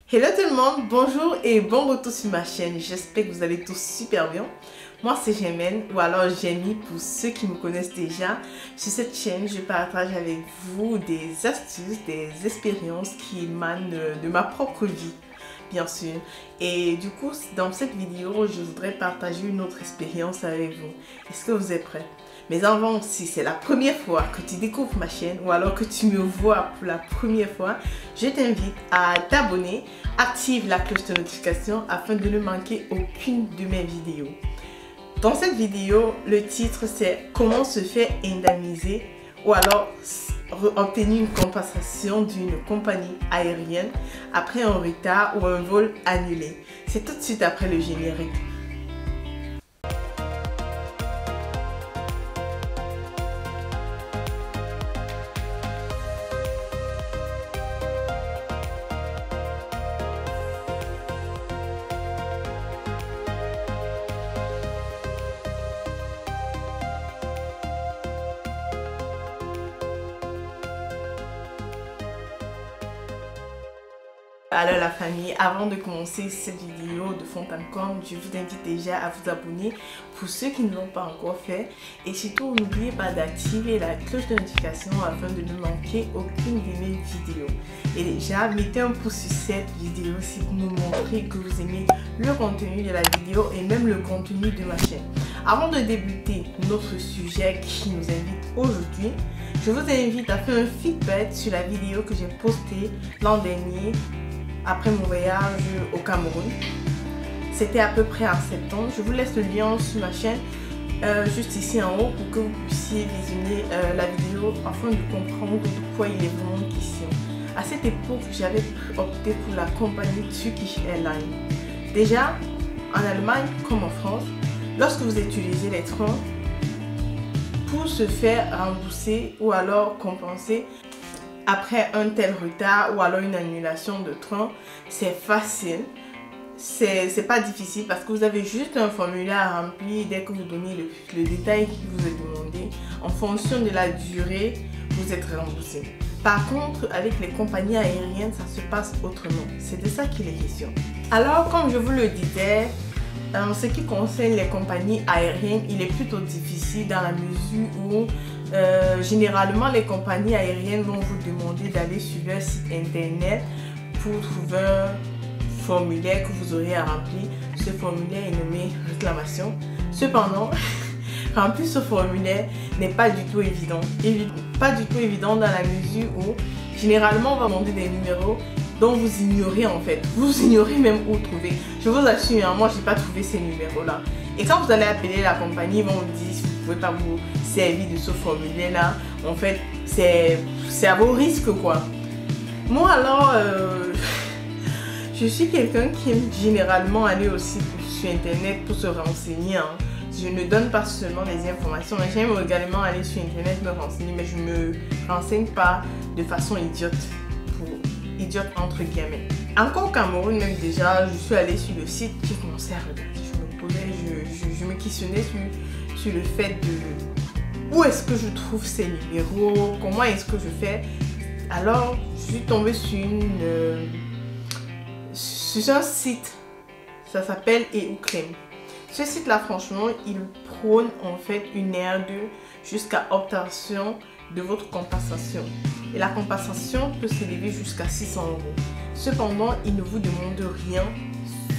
Hello tout le monde, bonjour et bon retour sur ma chaîne. J'espère que vous allez tous super bien. Moi c'est Germaine ou alors Jenny pour ceux qui me connaissent déjà. Sur cette chaîne, je partage avec vous des astuces, des expériences qui émanent de ma propre vie, bien sûr. Et du coup, dans cette vidéo, je voudrais partager une autre expérience avec vous. Est-ce que vous êtes prêts? Mais avant, si c'est la première fois que tu découvres ma chaîne ou alors que tu me vois pour la première fois, je t'invite à t'abonner, active la cloche de notification afin de ne manquer aucune de mes vidéos. Dans cette vidéo, le titre c'est comment se faire indemniser ou alors obtenir une compensation d'une compagnie aérienne après un retard ou un vol annulé. C'est tout de suite après le générique. Alors la famille, avant de commencer cette vidéo de fond en comble, je vous invite déjà à vous abonner pour ceux qui ne l'ont pas encore fait. Et surtout, n'oubliez pas d'activer la cloche de notification afin de ne manquer aucune de mes vidéos. Et déjà, mettez un pouce sur cette vidéo si vous me montrez que vous aimez le contenu de la vidéo et même le contenu de ma chaîne. Avant de débuter notre sujet qui nous invite aujourd'hui, je vous invite à faire un feedback sur la vidéo que j'ai postée l'an dernier après mon voyage au Cameroun. C'était à peu près en septembre. Je vous laisse le lien sur ma chaîne juste ici en haut pour que vous puissiez visionner la vidéo afin de comprendre de quoi il est vraiment question. À cette époque, j'avais opté pour la compagnie Turkish Airlines. Déjà, en Allemagne comme en France, lorsque vous utilisez les trains, pour se faire rembourser ou alors compenser après un tel retard ou alors une annulation de train, c'est facile. C'est pas difficile parce que vous avez juste un formulaire à remplir. Dès que vous donnez le détail qui vous est demandé, en fonction de la durée, vous êtes remboursé. Par contre, avec les compagnies aériennes, ça se passe autrement. C'est de ça qu'il est question. Alors, comme je vous le disais, en ce qui concerne les compagnies aériennes, il est plutôt difficile dans la mesure où généralement les compagnies aériennes vont vous demander d'aller sur leur site internet pour trouver un formulaire que vous aurez à remplir. Ce formulaire est nommé réclamation. Cependant, remplir ce formulaire n'est pas du tout évident. Pas du tout évident dans la mesure où généralement on va demander des numéros dont vous ignorez en fait. Vous ignorez même où trouver. Je vous assure, moi j'ai pas trouvé ces numéros là. Et quand vous allez appeler la compagnie, ils vont vous dire vous pouvez pas vous servir de ce formulaire là. En fait, c'est à vos risques quoi. Moi alors, je suis quelqu'un qui aime généralement aller aussi sur internet pour se renseigner. Je ne donne pas seulement les informations, mais j'aime également aller sur internet me renseigner, mais je me renseigne pas de façon idiote. Idiote entre guillemets. Encore au Cameroun même déjà, je suis allée sur le site, j'ai commencé à regarder, je me questionnais sur le fait de où est-ce que je trouve ces numéros, comment est-ce que je fais. Alors je suis tombée sur un site, ça s'appelle EUClaim. Ce site là franchement il prône en fait une ère jusqu'à obtention de votre compensation. Et la compensation peut s'élever jusqu'à 600 €. Cependant, il ne vous demande rien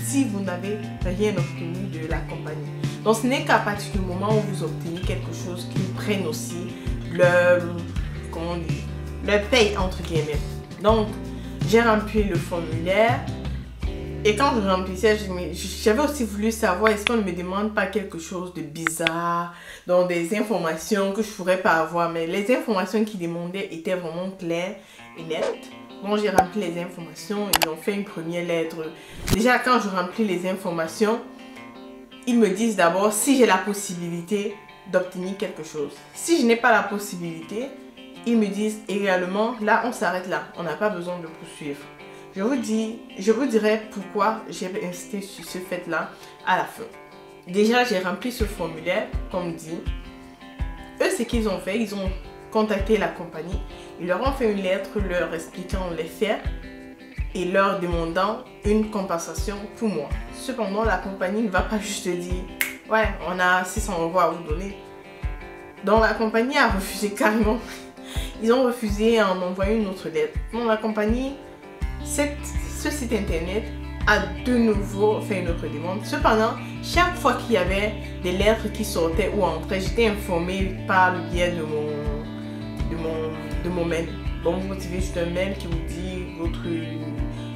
si vous n'avez rien obtenu de la compagnie. Donc ce n'est qu'à partir du moment où vous obtenez quelque chose qu'ils prennent aussi leur paye entre guillemets. Donc j'ai rempli le formulaire. Et quand je remplissais, j'avais aussi voulu savoir est-ce qu'on ne me demande pas quelque chose de bizarre, dans des informations que je ne pourrais pas avoir. Mais les informations qu'ils demandaient étaient vraiment claires et nettes. Bon, j'ai rempli les informations, ils ont fait une première lettre. Déjà, quand je remplis les informations, ils me disent d'abord si j'ai la possibilité d'obtenir quelque chose. Si je n'ai pas la possibilité, ils me disent également, là on s'arrête là, on n'a pas besoin de poursuivre. Je vous dirai pourquoi j'ai insisté sur ce fait-là à la fin. Déjà, j'ai rempli ce formulaire, comme dit. Eux, ce qu'ils ont fait, ils ont contacté la compagnie. Ils leur ont fait une lettre leur expliquant les faits et leur demandant une compensation pour moi. Cependant, la compagnie ne va pas juste dire « Ouais, on a 600 € à vous donner ». Donc la compagnie a refusé carrément. Ils ont refusé en m'envoyant une autre lettre. Donc la compagnie, ce site internet a de nouveau fait une autre demande. Cependant, chaque fois qu'il y avait des lettres qui sortaient ou entraient, j'étais informée par le biais de mon mail. Donc vous recevez juste un mail qui vous dit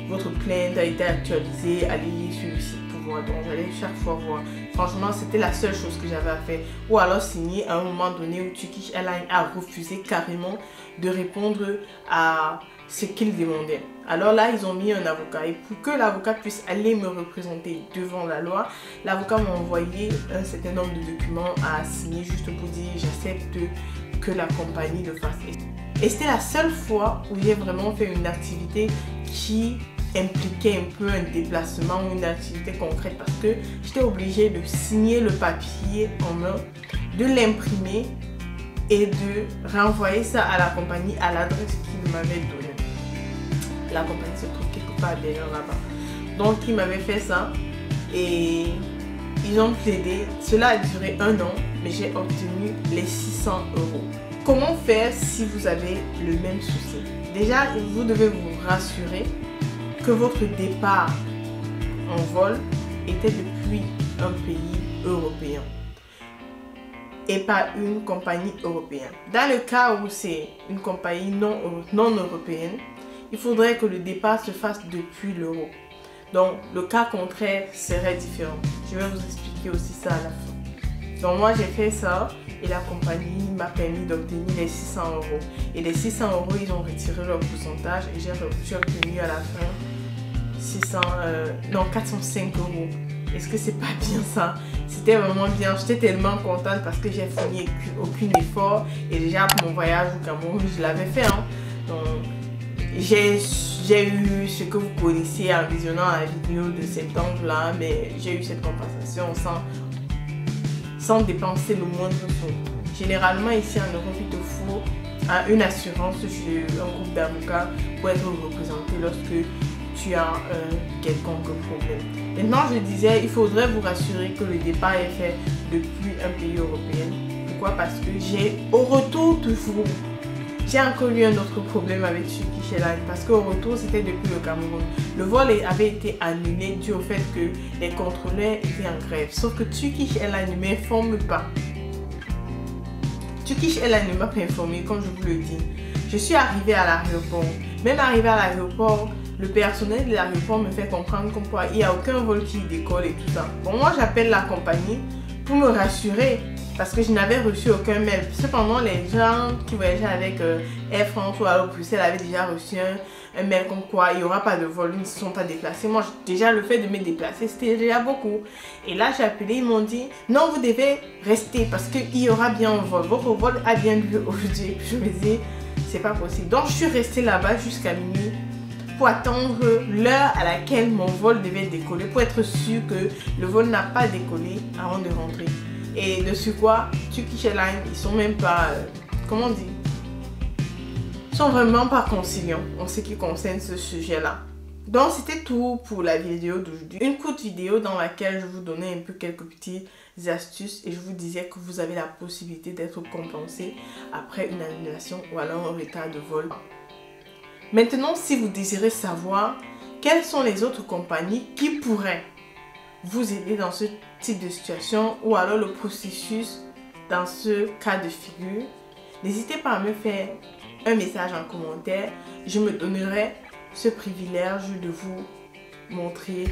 votre plainte a été actualisée, allez sur le site pour voir. Donc j'allais chaque fois voir. Franchement, c'était la seule chose que j'avais à faire. Ou alors signer à un moment donné où Turkish Airlines a refusé carrément de répondre à ce qu'ils demandaient. Alors là, ils ont mis un avocat. Et pour que l'avocat puisse aller me représenter devant la loi, l'avocat m'a envoyé un certain nombre de documents à signer juste pour dire j'accepte que la compagnie le fasse. Et c'était la seule fois où j'ai vraiment fait une activité qui impliquait un peu un déplacement ou une activité concrète parce que j'étais obligée de signer le papier en main, de l'imprimer et de renvoyer ça à la compagnie à l'adresse qu'ils m'avaient donnée. La compagnie se trouve quelque part derrière là-bas. Donc ils m'avaient fait ça et ils ont plaidé. Cela a duré 1 an, mais j'ai obtenu les 600 €. Comment faire si vous avez le même souci? Déjà, vous devez vous rassurer que votre départ en vol était depuis un pays européen et pas une compagnie européenne. Dans le cas où c'est une compagnie non européenne, il faudrait que le départ se fasse depuis l'Europe. Donc, le cas contraire serait différent. Je vais vous expliquer aussi ça à la fin. Donc, moi, j'ai fait ça et la compagnie m'a permis d'obtenir les 600 €. Et les 600 €, ils ont retiré leur pourcentage et j'ai obtenu à la fin 405 €. Est-ce que c'est pas bien ça? C'était vraiment bien. J'étais tellement contente parce que j'ai fourni aucun effort. Et déjà, pour mon voyage au Cameroun, je l'avais fait. Donc, j'ai eu ce que vous connaissez en visionnant la vidéo de septembre là, mais j'ai eu cette compensation sans dépenser le moindre sou. Généralement ici en Europe, il te faut une assurance chez un groupe d'avocats pour être représenté lorsque tu as quelconque problème. Maintenant, je disais, il faudrait vous rassurer que le départ est fait depuis un pays européen. Pourquoi? Parce que au retour toujours, j'ai encore eu un autre problème avec Turkish Airlines parce qu'au retour, c'était depuis le Cameroun. Le vol avait été annulé dû au fait que les contrôleurs étaient en grève. Sauf que Turkish Airlines ne m'informe pas. Turkish Airlines ne m'a pas informé, comme je vous le dis. Je suis arrivée à l'aéroport. Même arrivée à l'aéroport, le personnel de l'aéroport me fait comprendre comme quoi il n'y a aucun vol qui décolle et tout ça. Bon, moi, j'appelle la compagnie pour me rassurer. Parce que je n'avais reçu aucun mail. Cependant, les gens qui voyageaient avec Air France ou alors Bruxelles avaient déjà reçu un mail comme quoi il n'y aura pas de vol, ils ne se sont pas déplacés. Moi, déjà, le fait de me déplacer, c'était déjà beaucoup. Et là, j'ai appelé, ils m'ont dit non, vous devez rester parce qu'il y aura bien un vol. Votre vol a bien lieu aujourd'hui. Je me dis, c'est pas possible. Donc, je suis restée là-bas jusqu'à minuit pour attendre l'heure à laquelle mon vol devait décoller pour être sûr que le vol n'a pas décollé avant de rentrer. Et de ce quoi, Turkish Airlines, ils sont même pas, comment on dit, ils sont vraiment pas conciliants en ce qui concerne ce sujet-là. Donc c'était tout pour la vidéo d'aujourd'hui. Une courte vidéo dans laquelle je vous donnais un peu quelques petites astuces et je vous disais que vous avez la possibilité d'être compensé après une annulation ou alors un retard de vol. Maintenant, si vous désirez savoir quelles sont les autres compagnies qui pourraient vous aider dans ce type de situation ou alors le processus dans ce cas de figure, n'hésitez pas à me faire un message en commentaire. Je me donnerai ce privilège de vous montrer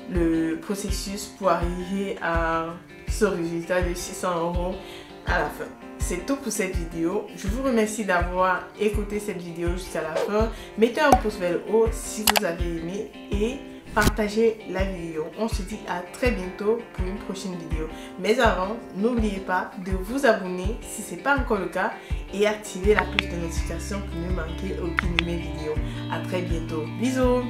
le processus pour arriver à ce résultat de 600 € à la fin. C'est tout pour cette vidéo. Je vous remercie d'avoir écouté cette vidéo jusqu'à la fin. Mettez un pouce vers le haut si vous avez aimé et partagez la vidéo. On se dit à très bientôt pour une prochaine vidéo. Mais avant, n'oubliez pas de vous abonner si ce n'est pas encore le cas et activer la cloche de notification pour ne manquer aucune de mes vidéos. À très bientôt. Bisous!